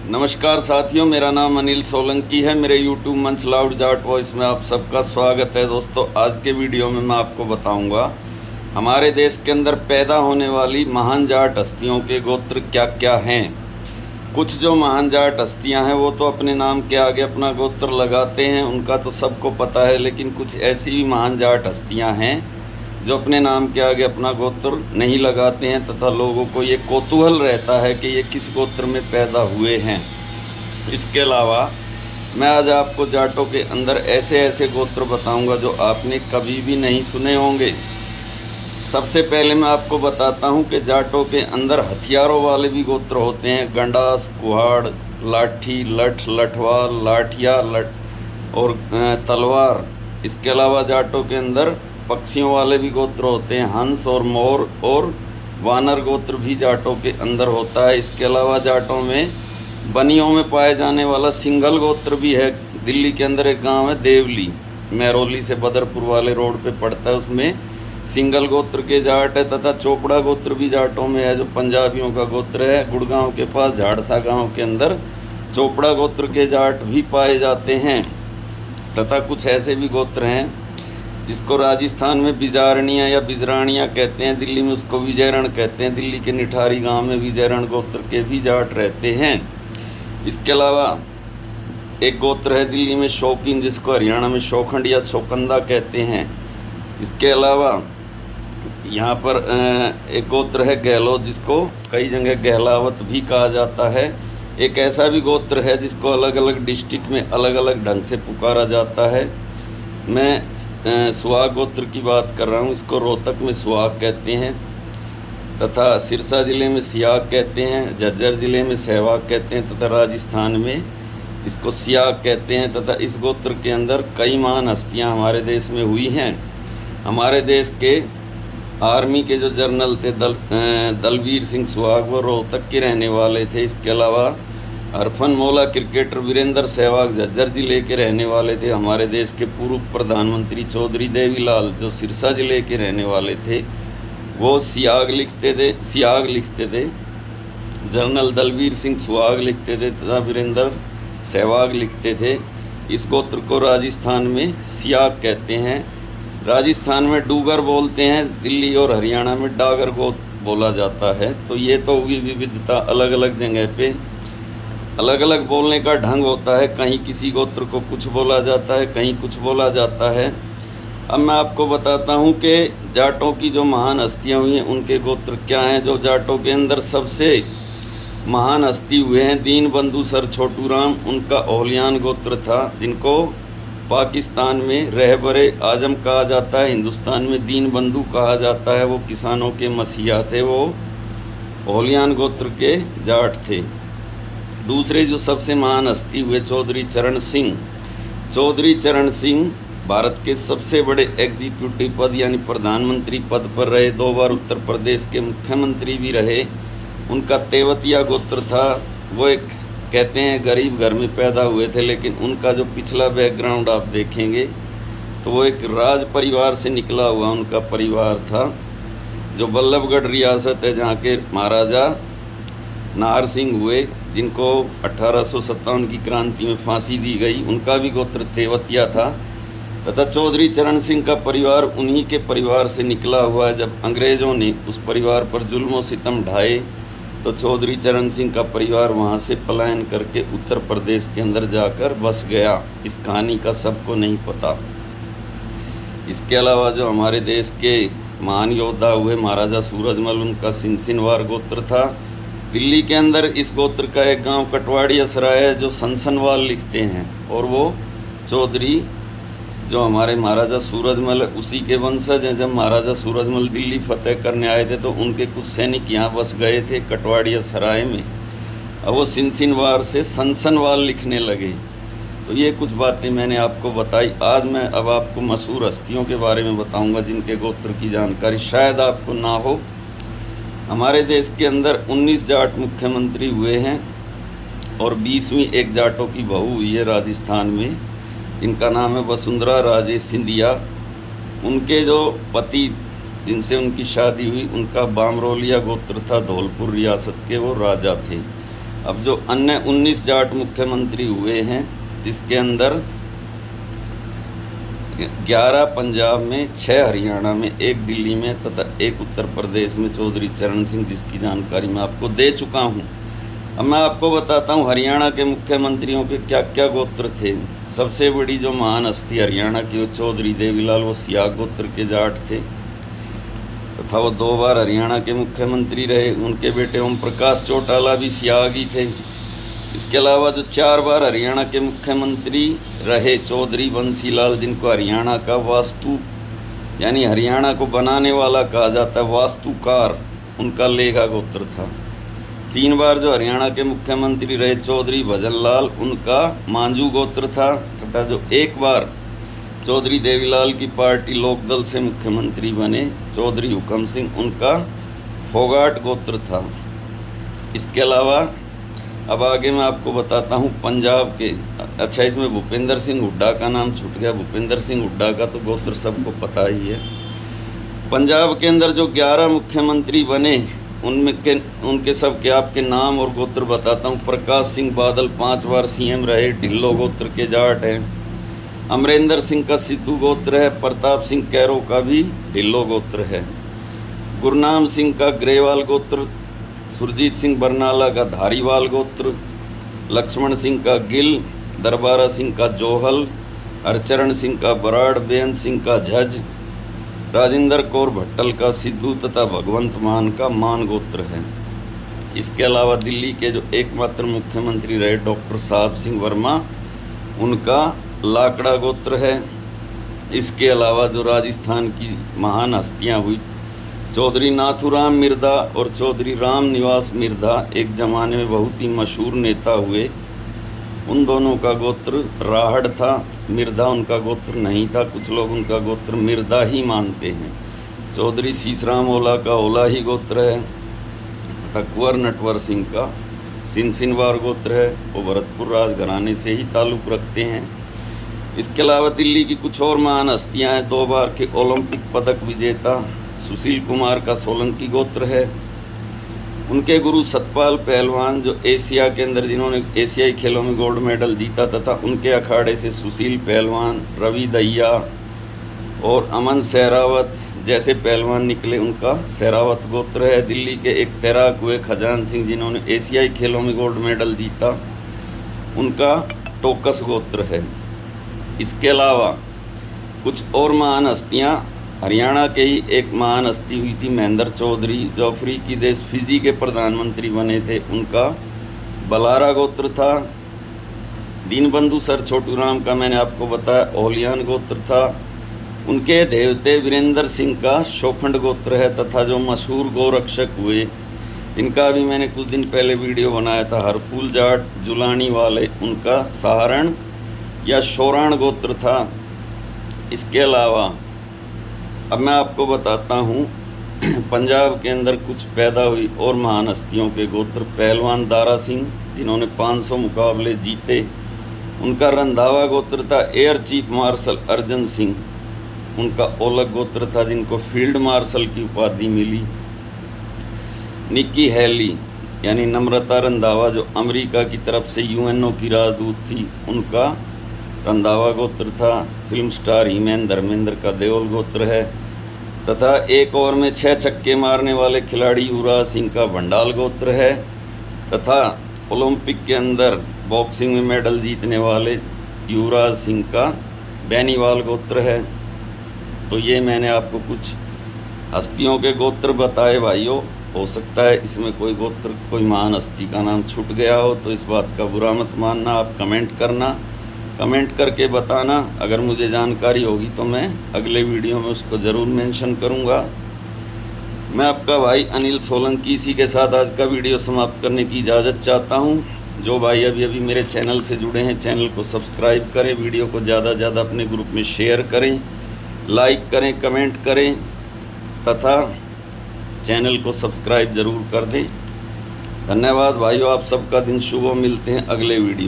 नमस्कार साथियों, मेरा नाम अनिल सोलंकी है। मेरे YouTube मंच लाउड जाट वॉइस में आप सबका स्वागत है। दोस्तों, आज के वीडियो में मैं आपको बताऊंगा हमारे देश के अंदर पैदा होने वाली महान जाट हस्तियों के गोत्र क्या क्या हैं। कुछ जो महान जाट हस्तियां हैं वो तो अपने नाम के आगे अपना गोत्र लगाते हैं, उनका तो सबको पता है। लेकिन कुछ ऐसी भी महान जाट हस्तियां हैं जो अपने नाम के आगे अपना गोत्र नहीं लगाते हैं तथा लोगों को ये कौतूहल रहता है कि ये किस गोत्र में पैदा हुए हैं। इसके अलावा मैं आज आपको जाटों के अंदर ऐसे ऐसे गोत्र बताऊंगा जो आपने कभी भी नहीं सुने होंगे। सबसे पहले मैं आपको बताता हूं कि जाटों के अंदर हथियारों वाले भी गोत्र होते हैं। गंडास, कुहाड़, लाठी, लठ, लठवाल, लाठिया, लठ और तलवार। इसके अलावा जाटों के अंदर पक्षियों वाले भी गोत्र होते हैं। हंस और मोर और वानर गोत्र भी जाटों के अंदर होता है। इसके अलावा जाटों में बनियों में पाए जाने वाला सिंघल गोत्र भी है। दिल्ली के अंदर एक गांव है देवली, महरौली से बदरपुर वाले रोड पे पड़ता है, उसमें सिंघल गोत्र के जाट है। तथा चोपड़ा गोत्र भी जाटों में है जो पंजाबियों का गोत्र है। गुड़गांव के पास झाड़सा गांव के अंदर चोपड़ा गोत्र के जाट भी पाए जाते हैं। तथा कुछ ऐसे भी गोत्र हैं जिसको राजस्थान में बिजारणिया या बिजराणिया कहते हैं, दिल्ली में उसको विजयरण कहते हैं। दिल्ली के निठारी गांव में विजयरण गोत्र के भी जाट रहते हैं। इसके अलावा एक गोत्र है दिल्ली में शौकीन, जिसको हरियाणा में शौखंड या शौकंदा कहते हैं। इसके अलावा यहाँ पर एक गोत्र है गहलोत, जिसको कई जगह गहलावत भी कहा जाता है। एक ऐसा भी गोत्र है जिसको अलग अलग डिस्ट्रिक्ट में अलग अलग ढंग से पुकारा जाता है। मैं सुहाग गोत्र की बात कर रहा हूँ। इसको रोहतक में सुहाग कहते हैं तथा सिरसा ज़िले में सियाग कहते हैं, झज्जर ज़िले में सहवाग कहते हैं तथा राजस्थान में इसको सियाग कहते हैं। तथा इस गोत्र के अंदर कई महान हस्तियाँ हमारे देश में हुई हैं। हमारे देश के आर्मी के जो जनरल थे दलवीर सिंह सुहाग, वो रोहतक के रहने वाले थे। इसके अलावा हरफन मौला क्रिकेटर वीरेंद्र सहवाग झज्जर जिले के रहने वाले थे। हमारे देश के पूर्व प्रधानमंत्री चौधरी देवीलाल जो सिरसा जिले के रहने वाले थे, वो सियाग लिखते थे। जनरल दलवीर सिंह सुहाग लिखते थे तथा वीरेंद्र सहवाग लिखते थे। इस गोत्र को राजस्थान में सियाग कहते हैं। राजस्थान में डूगर बोलते हैं, दिल्ली और हरियाणा में डागर गोत्र बोला जाता है। तो ये तो हुई विविधता, अलग अलग जगह पे अलग अलग बोलने का ढंग होता है। कहीं किसी गोत्र को कुछ बोला जाता है, कहीं कुछ बोला जाता है। अब मैं आपको बताता हूँ कि जाटों की जो महान हस्तियाँ हुई हैं उनके गोत्र क्या हैं। जो जाटों के अंदर सबसे महान हस्ती हुए हैं, दीन बंधु सर छोटू राम, उनका ओलियान गोत्र था, जिनको पाकिस्तान में रहबरे आजम कहा जाता है, हिंदुस्तान में दीन बंधु कहा जाता है। वो किसानों के मसीहा थे, वो ओलियान गोत्र के जाट थे। दूसरे जो सबसे महान हस्ती हुए चौधरी चरण सिंह। चौधरी चरण सिंह भारत के सबसे बड़े एग्जीक्यूटिव पद यानी प्रधानमंत्री पद पर रहे। 2 बार उत्तर प्रदेश के मुख्यमंत्री भी रहे। उनका तेवतिया गोत्र था। वो एक कहते हैं गरीब घर में पैदा हुए थे, लेकिन उनका जो पिछला बैकग्राउंड आप देखेंगे तो वो एक राज परिवार से निकला हुआ उनका परिवार था। जो बल्लभगढ़ रियासत है, जहाँ के महाराजा नाहर सिंह हुए, जिनको 1857 की क्रांति में फांसी दी गई, उनका भी गोत्र तेवतिया था। तथा चौधरी चरण सिंह का परिवार उन्हीं के परिवार से निकला हुआ है। जब अंग्रेज़ों ने उस परिवार पर जुल्म और सितम ढाए तो चौधरी चरण सिंह का परिवार वहाँ से पलायन करके उत्तर प्रदेश के अंदर जाकर बस गया। इस कहानी का सबको नहीं पता। इसके अलावा जो हमारे देश के महान योद्धा हुए महाराजा सूरजमल, उनका सिनसिनवार गोत्र था। दिल्ली के अंदर इस गोत्र का एक गांव कटवाड़िया सराय है जो सनसनवाल लिखते हैं, और वो चौधरी जो हमारे महाराजा सूरजमल उसी के वंशज हैं। जब महाराजा सूरजमल दिल्ली फतेह करने आए थे तो उनके कुछ सैनिक यहाँ बस गए थे कटवाड़िया सराय में। अब वो सिनसिनवार से सनसनवाल लिखने लगे। तो ये कुछ बातें मैंने आपको बताई। आज मैं अब आपको मशहूर हस्तियों के बारे में बताऊँगा जिनके गोत्र की जानकारी शायद आपको ना हो। हमारे देश के अंदर 19 जाट मुख्यमंत्री हुए हैं और 20वीं एक जाटों की बहू हुई है राजस्थान में। इनका नाम है वसुंधरा राजे सिंधिया। उनके जो पति जिनसे उनकी शादी हुई उनका बामरोलिया गोत्र था, धौलपुर रियासत के वो राजा थे। अब जो अन्य 19 जाट मुख्यमंत्री हुए हैं, जिसके अंदर 11 पंजाब में, 6 हरियाणा में, 1 दिल्ली में तथा 1 उत्तर प्रदेश में चौधरी चरण सिंह, जिसकी जानकारी मैं आपको दे चुका हूं। अब मैं आपको बताता हूं हरियाणा के मुख्यमंत्रियों के क्या क्या गोत्र थे। सबसे बड़ी जो महान हस्ती हरियाणा की, वो चौधरी देवीलाल, वो सियाग गोत्र के जाट थे तथा वो 2 बार हरियाणा के मुख्यमंत्री रहे। उनके बेटे ओम प्रकाश चौटाला भी सियाग ही थे। इसके अलावा जो 4 बार हरियाणा के मुख्यमंत्री रहे, चौधरी बंसीलाल, जिनको हरियाणा का वास्तु यानी हरियाणा को बनाने वाला कहा जाता है, वास्तुकार, उनका लेगा गोत्र था। 3 बार जो हरियाणा के मुख्यमंत्री रहे चौधरी भजनलाल, उनका मांझू गोत्र था तथा जो 1 बार चौधरी देवीलाल की पार्टी लोकदल से मुख्यमंत्री बने, चौधरी हुकम सिंह, उनका फोगाट गोत्र था। इसके अलावा अब आगे मैं आपको बताता हूँ पंजाब के। अच्छा, इसमें भूपेंद्र सिंह हुड्डा का नाम छूट गया। भूपेंद्र सिंह हुड्डा का तो गोत्र सबको पता ही है। पंजाब के अंदर जो 11 मुख्यमंत्री बने, उनके सब के आपके नाम और गोत्र बताता हूँ। प्रकाश सिंह बादल 5 बार सीएम रहे, ढिल्लो गोत्र के जाट हैं। अमरिंदर सिंह का सिद्धू गोत्र है। प्रताप सिंह कैरो का भी ढिल्लो गोत्र है। गुरनाम सिंह का ग्रेवाल गोत्र। सुरजीत सिंह बरनाला का धारीवाल गोत्र। लक्ष्मण सिंह का गिल। दरबारा सिंह का जोहल। हरचरण सिंह का बराड़। बेअंत सिंह का झज्ज। राजेंद्र कौर भट्टल का सिद्धू तथा भगवंत मान का मान गोत्र है। इसके अलावा दिल्ली के जो एकमात्र मुख्यमंत्री रहे डॉक्टर साहब सिंह वर्मा, उनका लाकड़ा गोत्र है। इसके अलावा जो राजस्थान की महान हस्तियां हुई, चौधरी नाथूराम मिर्धा और चौधरी राम निवास मिर्धा एक ज़माने में बहुत ही मशहूर नेता हुए। उन दोनों का गोत्र राहड़ था, मिर्धा उनका गोत्र नहीं था। कुछ लोग उनका गोत्र मिर्धा ही मानते हैं। चौधरी सीसराम ओला का ओला ही गोत्र है तथा कुंवर नटवर सिंह का सिनसिनवार गोत्र है। वो भरतपुर राजघराने से ही ताल्लुक़ रखते हैं। इसके अलावा दिल्ली की कुछ और महान हस्तियाँ हैं। 2 बार के ओलंपिक पदक विजेता सुशील कुमार का सोलंकी गोत्र है। उनके गुरु सतपाल पहलवान, जो एशिया के अंदर जिन्होंने एशियाई खेलों में गोल्ड मेडल जीता, तथा उनके अखाड़े से सुशील पहलवान, रवि दहिया और अमन सहरावत जैसे पहलवान निकले, उनका सहरावत गोत्र है। दिल्ली के एक तैराक हुए खजान सिंह, जिन्होंने एशियाई खेलों में गोल्ड मेडल जीता, उनका टोकस गोत्र है। इसके अलावा कुछ और महान हस्तियाँ, हरियाणा के ही एक महान हस्ती हुई थी महेंद्र चौधरी, जो अफ्रीकी देश फिजी के प्रधानमंत्री बने थे, उनका बलारा गोत्र था। दीनबंधु सर छोटू राम का मैंने आपको बताया ओलियान गोत्र था। उनके देवते वीरेंद्र सिंह का शोखंड गोत्र है तथा जो मशहूर गोरक्षक हुए, इनका भी मैंने कुछ दिन पहले वीडियो बनाया था, हरफूल जाट जुलानी वाले, उनका सहारण या शोराण गोत्र था। इसके अलावा अब मैं आपको बताता हूँ पंजाब के अंदर कुछ पैदा हुई और महान हस्तियों के गोत्र। पहलवान दारा सिंह, जिन्होंने 500 मुकाबले जीते, उनका रंधावा गोत्र था। Air chief marshal Arjan Singh, उनका ओलग गोत्र था, जिनको फील्ड मार्शल की उपाधि मिली। निक्की हैली यानी नम्रता रंधावा, जो अमेरिका की तरफ से यूएनओ की राजदूत थी, उनका रंधावा गोत्र था। फिल्म स्टार हीमैन धर्मेंद्र का देओल गोत्र है तथा एक ओवर में 6 छक्के मारने वाले खिलाड़ी युवराज सिंह का भंडाल गोत्र है तथा ओलंपिक के अंदर बॉक्सिंग में मेडल जीतने वाले युवराज सिंह का बेनीवाल गोत्र है। तो ये मैंने आपको कुछ हस्तियों के गोत्र बताए भाइयों। हो सकता है इसमें कोई गोत्र, कोई महान हस्ती का नाम छूट गया हो, तो इस बात का बुरा मत मानना। आप कमेंट करना, कमेंट करके बताना। अगर मुझे जानकारी होगी तो मैं अगले वीडियो में उसको ज़रूर मेंशन करूंगा। मैं आपका भाई अनिल सोलंकी इसी के साथ आज का वीडियो समाप्त करने की इजाज़त चाहता हूं। जो भाई अभी मेरे चैनल से जुड़े हैं, चैनल को सब्सक्राइब करें, वीडियो को ज़्यादा से ज़्यादा अपने ग्रुप में शेयर करें, लाइक करें, कमेंट करें तथा चैनल को सब्सक्राइब ज़रूर कर दें। धन्यवाद भाइयों, आप सबका दिन शुभ हो। मिलते हैं अगले वीडियो।